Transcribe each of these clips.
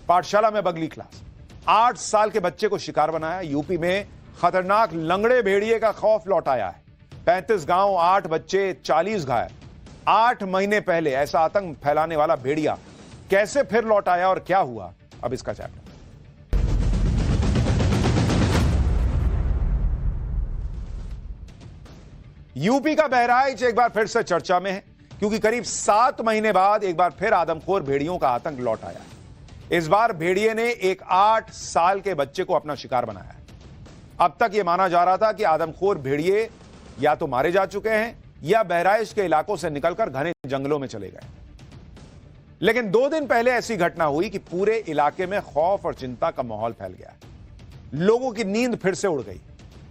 पाठशाला में बगली क्लास। 8 साल के बच्चे को शिकार बनाया। यूपी में खतरनाक लंगड़े भेड़िए का खौफ लौट आया है। 35 गांव, 8 बच्चे, 40 घायल। 8 महीने पहले ऐसा आतंक फैलाने वाला भेड़िया कैसे फिर लौट आया और क्या हुआ, अब इसका चैप्टर। यूपी का बहराइच एक बार फिर से चर्चा में है, क्योंकि करीब 7 महीने बाद एक बार फिर आदमखोर भेड़ियों का आतंक लौट आया है। इस बार भेड़िए ने एक 8 साल के बच्चे को अपना शिकार बनाया है। अब तक यह माना जा रहा था कि आदमखोर भेड़िए या तो मारे जा चुके हैं या बहराइच के इलाकों से निकलकर घने जंगलों में चले गए। लेकिन 2 दिन पहले ऐसी घटना हुई कि पूरे इलाके में खौफ और चिंता का माहौल फैल गया। लोगों की नींद फिर से उड़ गई।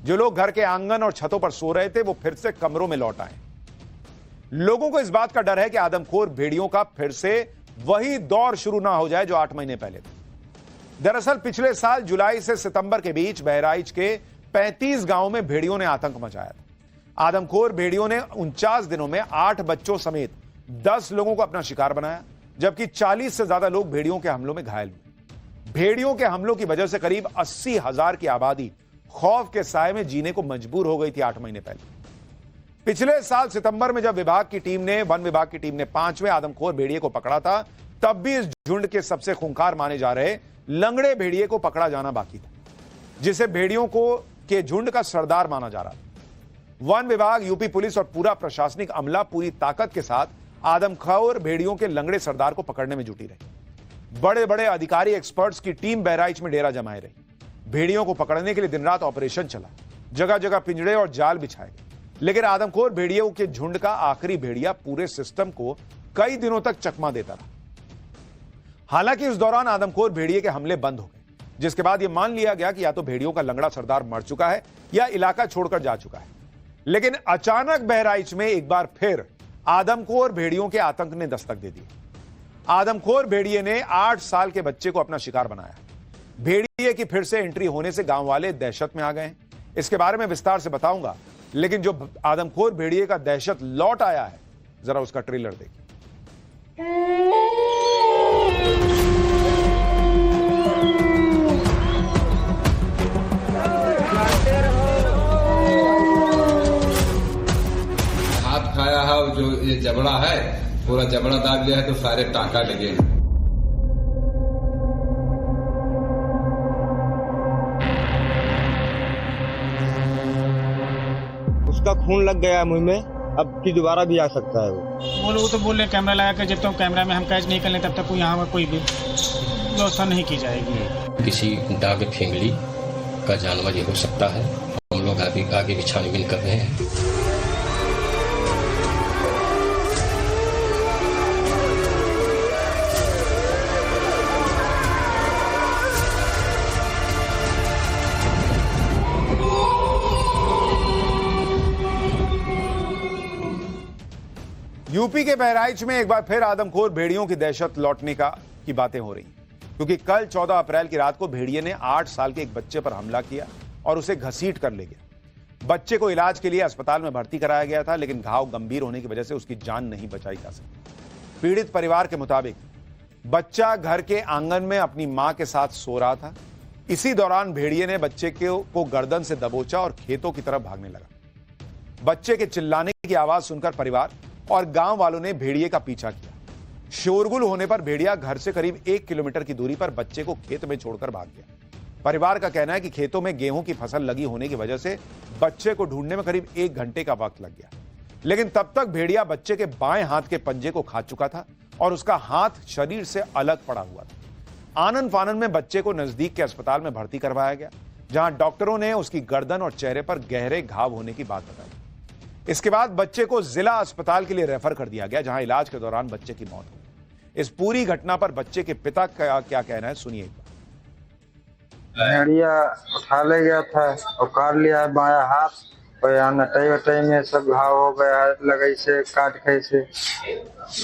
जो लोग घर के आंगन और छतों पर सो रहे थे, वो फिर से कमरों में लौट आए। लोगों को इस बात का डर है कि आदमखोर भेड़ियों का फिर से वही दौर शुरू ना हो जाए जो 8 महीने पहले था। दरअसल पिछले साल जुलाई से सितंबर के बीच बहराइच के 35 गांवों में भेड़ियों ने आतंक मचाया था। आदमखोर भेड़ियों ने 49 दिनों में 8 बच्चों समेत 10 लोगों को अपना शिकार बनाया, जबकि 40 से ज्यादा लोग भेड़ियों के हमलों में घायल हुए। भेड़ियों के हमलों की वजह से करीब 80,000 की आबादी खौफ के साए में जीने को मजबूर हो गई थी 8 महीने पहले। पिछले साल सितंबर में जब वन विभाग की टीम ने 5वें आदमखोर भेड़िए को पकड़ा था, तब भी इस झुंड के सबसे खूंखार माने जा रहे लंगड़े भेड़िए को पकड़ा जाना बाकी था, जिसे भेड़ियों के झुंड का सरदार माना जा रहा था। वन विभाग, यूपी पुलिस और पूरा प्रशासनिक अमला पूरी ताकत के साथ आदमखोर भेड़ियों के लंगड़े सरदार को पकड़ने में जुटी रही। बड़े बड़े अधिकारी, एक्सपर्ट्स की टीम बहराइच में डेरा जमाए रही। भेड़ियों को पकड़ने के लिए दिन रात ऑपरेशन चला। जगह जगह पिंजड़े और जाल बिछाए गए। लेकिन आदमखोर भेड़ियों के झुंड का आखिरी भेड़िया पूरे सिस्टम को कई दिनों तक चकमा देता रहा। हालांकि इस दौरान आदमखोर भेड़िए के हमले बंद हो गए, जिसके बाद यह मान लिया गया कि या तो भेड़ियों का लंगड़ा सरदार मर चुका है या इलाका छोड़कर जा चुका है। लेकिन अचानक बहराइच में एक बार फिर आदमखोर भेड़ियों के आतंक ने दस्तक दे दी। आदमखोर भेड़िए ने 8 साल के बच्चे को अपना शिकार बनाया। भेड़िए की फिर से एंट्री होने से गांव वाले दहशत में आ गए हैं। इसके बारे में विस्तार से बताऊंगा, लेकिन जो आदमखोर भेड़िए का दहशत लौट आया है, जरा उसका ट्रेलर देखिए। हाथ खाया है, जो ये जबड़ा है पूरा जबड़ा दाग लिया है, तो सारे टांका लगे। उसका खून लग गया मुंह में, अब की दोबारा भी आ सकता है। वो लोग तो बोल रहे कैमरा लगा कर जब तक कैमरा में हम कैच नहीं कर लें तब तक कोई यहाँ कोई भी व्यवस्था नहीं की जाएगी। किसी डाग फेंगली का जानवर ये हो सकता है। हम लोग आगे की छानबीन कर रहे हैं। यूपी के बहराइच में एक बार फिर आदमखोर भेड़ियों की दहशत लौटने की बातें हो रही, क्योंकि कल 14 अप्रैल की रात को भेड़िए ने 8 साल के एक बच्चे पर हमला किया और उसे घसीट कर ले गया। बच्चे को इलाज के लिए अस्पताल में भर्ती कराया गया था, लेकिन घाव गंभीर होने की वजह से उसकी जान नहीं बचाई जा सकी। पीड़ित परिवार के मुताबिक बच्चा घर के आंगन में अपनी मां के साथ सो रहा था। इसी दौरान भेड़िए ने बच्चे को गर्दन से दबोचा और खेतों की तरफ भागने लगा। बच्चे के चिल्लाने की आवाज सुनकर परिवार और गांव वालों ने भेड़िए का पीछा किया। शोरगुल होने पर भेड़िया घर से करीब 1 किलोमीटर की दूरी पर बच्चे को खेत में छोड़कर भाग गया। परिवार का कहना है कि खेतों में गेहूं की फसल लगी होने की वजह से बच्चे को ढूंढने में करीब 1 घंटे का वक्त लग गया। लेकिन तब तक भेड़िया बच्चे के बाएं हाथ के पंजे को खा चुका था और उसका हाथ शरीर से अलग पड़ा हुआ था। आनन फानन में बच्चे को नजदीक के अस्पताल में भर्ती करवाया गया, जहां डॉक्टरों ने उसकी गर्दन और चेहरे पर गहरे घाव होने की बात बताई। इसके बाद बच्चे को जिला अस्पताल के लिए रेफर कर दिया गया, जहां इलाज के दौरान बच्चे की मौत हो गई। इस पूरी घटना पर बच्चे के पिता का क्या कहना है, सुनिए। भेड़िया उठा ले गया था और काट लिया है बाया हाथ, और यहाँ नटाई वटाई में सब घाव हो गया है, लगई से काट खाई से।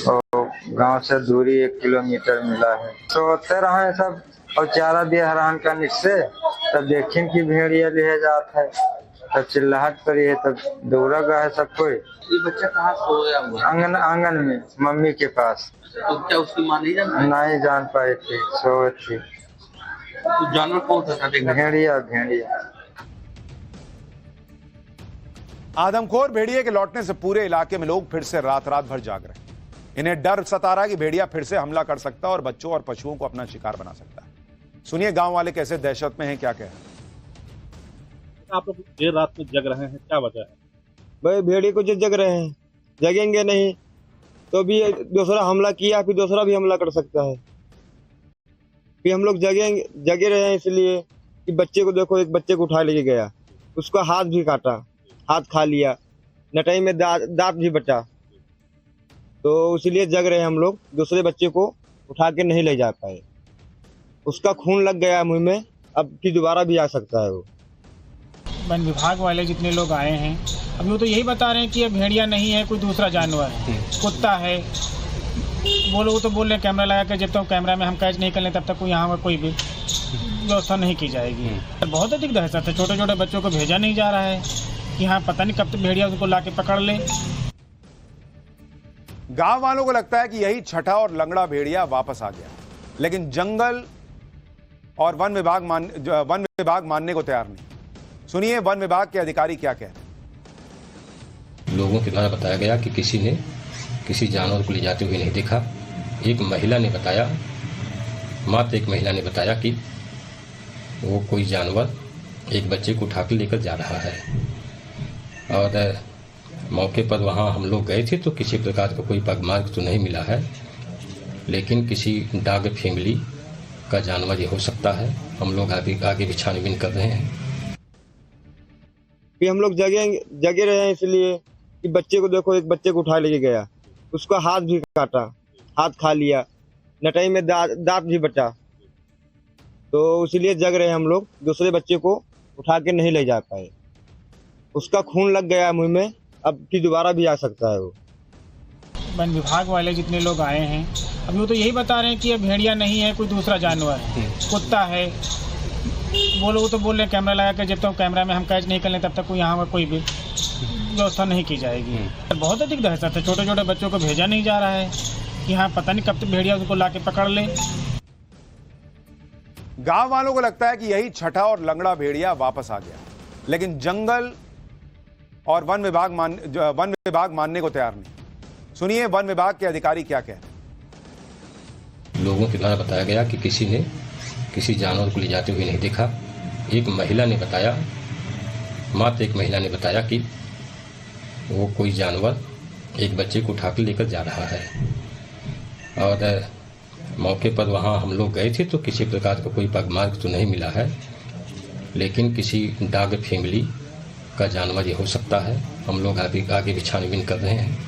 और गांव से दूरी 1 किलोमीटर मिला है। सोते रहे सब और चारा दिया हरान का निक से, तब देखिन की भेड़िया ले जाता है। तो चिल्लाहट करी है, तब दौड़ा गया है सब कोई। ये बच्चा कहाँ सोया हुआ है? आंगन में मम्मी के पास। तो क्या उसकी माँ नहीं जानती? नहीं जान पाई थी, सो थी। तो जानवर कौन सा था देखा? भेड़िया। आदमखोर भेड़िए के लौटने से पूरे इलाके में लोग फिर से रात भर जाग रहे हैं। इन्हें डर सता रहा है कि भेड़िया फिर से हमला कर सकता है और बच्चों और पशुओं को अपना शिकार बना सकता है। सुनिए गांव वाले कैसे दहशत में हैं, क्या कह रहे हैं। आप लोग देर रात में जग रहे हैं, क्या वजह है? भाई भेड़िए को जो जग रहे हैं, जगेंगे नहीं तो भी दूसरा हमला किया, फिर दूसरा भी हमला कर सकता है। फिर हम लोग जगे रहे हैं इसलिए कि बच्चे को देखो, एक बच्चे को उठा लेके गया, उसका हाथ भी काटा, हाथ खा लिया, नटाई में दांत भी बचा, तो इसलिए जग रहे हैं हम लोग। दूसरे बच्चे को उठा के नहीं ले जा पाए, उसका खून लग गया मुंह में, अब फिर दोबारा भी आ सकता है वो। वन विभाग वाले जितने लोग आए हैं अभी वो तो यही बता रहे हैं कि ये भेड़िया नहीं है, कोई दूसरा जानवर है, कुत्ता है। वो लोग तो बोल रहे हैं कैमरा लगा के जब तक कैमरा में हम कैच नहीं कर लें तब तक यहाँ पर कोई भी व्यवस्था नहीं की जाएगी। बहुत अधिक दहशत है, छोटे छोटे बच्चों को भेजा नहीं जा रहा है कि हाँ पता नहीं कब तक भेड़िया उनको ला के पकड़ ले। गांव वालों को लगता है कि यही छठा और लंगड़ा भेड़िया वापस आ गया, लेकिन जंगल और वन विभाग मानने को तैयार नहीं। सुनिए वन विभाग के अधिकारी क्या कह रहे हैं। लोगों के द्वारा बताया गया कि किसी ने किसी जानवर को ले जाते हुए नहीं देखा। एक महिला ने बताया, मात्र एक महिला ने बताया कि वो कोई जानवर एक बच्चे को उठा कर लेकर जा रहा है। और मौके पर वहाँ हम लोग गए थे तो किसी प्रकार का कोई पगमार्ग तो नहीं मिला है, लेकिन किसी डाग फैमिली का जानवर ये हो सकता है। हम लोग आगे भी छानबीन कर रहे हैं। फिर हम लोग जगे रहे हैं इसलिए कि बच्चे को देखो, एक बच्चे को उठा लेके गया, उसका हाथ भी काटा, हाथ खा लिया, नटाई में दांत भी बचा, तो इसलिए जग रहे हैं हम लोग। दूसरे बच्चे को उठा के नहीं ले जा पाए, उसका खून लग गया मुंह में, अब फिर दोबारा भी आ सकता है वो। वन विभाग वाले जितने लोग आए हैं अभी वो तो यही बता रहे हैं कि ये भेड़िया नहीं है, कोई दूसरा जानवर है, कुत्ता है। वो लोग तो बोल रहे हैं कैमरा लगा के जब तक कैमरा में हम कैच नहीं कर लें तब तक यहाँ पर कोई भी व्यवस्था नहीं की जाएगी। बहुत अधिक दहशत है, छोटे छोटे बच्चों को भेजा नहीं जा रहा है कि हाँ पता नहीं कब तक भेड़िया उनको ला के पकड़ ले। गांव वालों को लगता है कि यही छठा और लंगड़ा भेड़िया वापस आ गया, लेकिन जंगल और वन विभाग मानने को तैयार नहीं। सुनिए वन विभाग के अधिकारी क्या कह रहे हैं। लोगों के द्वारा बताया गया कि किसी ने किसी जानवर को ले जाते हुए नहीं देखा। एक महिला ने बताया, मात्र एक महिला ने बताया कि वो कोई जानवर एक बच्चे को उठा कर लेकर जा रहा है। और मौके पर वहाँ हम लोग गए थे तो किसी प्रकार का कोई पगमार्ग तो नहीं मिला है, लेकिन किसी डाग फैमिली का जानवर ये हो सकता है। हम लोग आगे भी छानबीन कर रहे हैं।